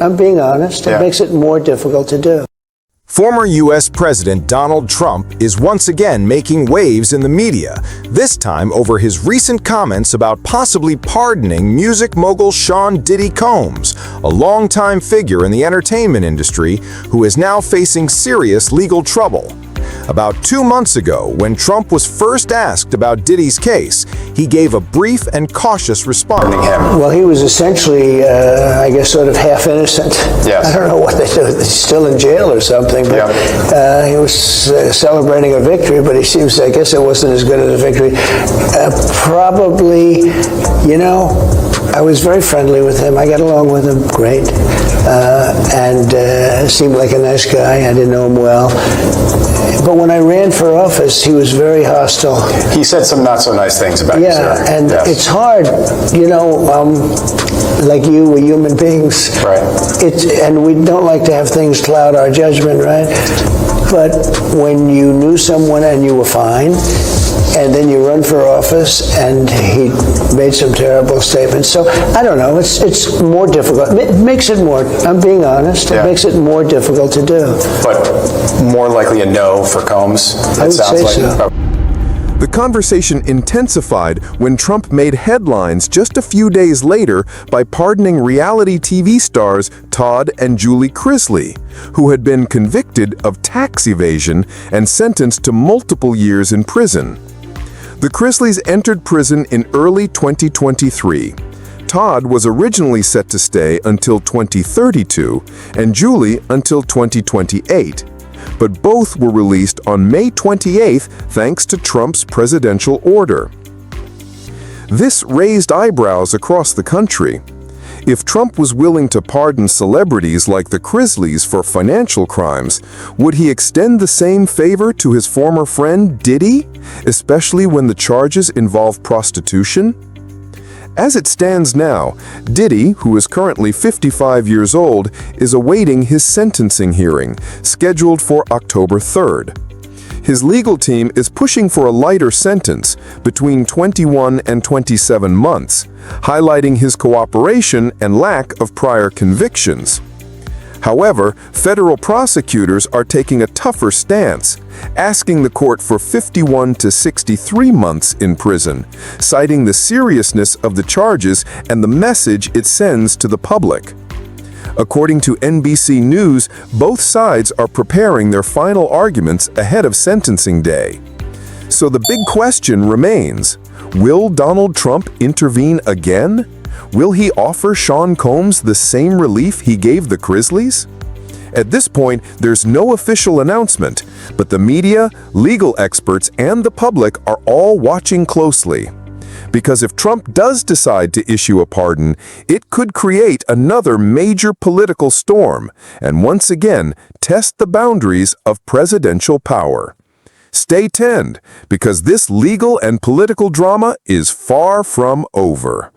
I'm being honest. It makes it more difficult to do. Former U.S. President Donald Trump is once again making waves in the media, this time over his recent comments about possibly pardoning music mogul Sean Diddy Combs, a longtime figure in the entertainment industry who is now facing serious legal trouble. About 2 months ago, when Trump was first asked about Diddy's case, he gave a brief and cautious response. Well, he was essentially, I guess, sort of half innocent. Yes. I don't know what they do. He's still in jail or something. But he was celebrating a victory, but he seems, I guess it wasn't as good as a victory. Probably, you know, I was very friendly with him. I got along with him great. And seemed like a nice guy. I didn't know him well. But when I ran for office, he was very hostile. He said some not so nice things about you, sir. Yeah, and it's hard, you know, like you, we're human beings. Right. And we don't like to have things cloud our judgment, right? But when you knew someone and you were fine, and then you run for office, and he made some terrible statements. So, I don't know, it's more difficult. It makes it more, I'm being honest, it makes it more difficult to do. But more likely a no for Combs, I would say so. The conversation intensified when Trump made headlines just a few days later by pardoning reality TV stars Todd and Julie Chrisley, who had been convicted of tax evasion and sentenced to multiple years in prison. The Chrisleys entered prison in early 2023. Todd was originally set to stay until 2032 and Julie until 2028. But both were released on May 28th thanks to Trump's presidential order. This raised eyebrows across the country. If Trump was willing to pardon celebrities like the Chrisleys for financial crimes, would he extend the same favor to his former friend Diddy, especially when the charges involve prostitution? As it stands now, Diddy, who is currently 55 years old, is awaiting his sentencing hearing, scheduled for October 3rd. His legal team is pushing for a lighter sentence, between 21 and 27 months, highlighting his cooperation and lack of prior convictions. However, federal prosecutors are taking a tougher stance, asking the court for 51 to 63 months in prison, citing the seriousness of the charges and the message it sends to the public. According to NBC News, both sides are preparing their final arguments ahead of sentencing day. So the big question remains, will Donald Trump intervene again? Will he offer Sean Combs the same relief he gave the Chrisleys? At this point, there's no official announcement, but the media, legal experts, and the public are all watching closely. Because if Trump does decide to issue a pardon, it could create another major political storm and once again test the boundaries of presidential power. Stay tuned, because this legal and political drama is far from over.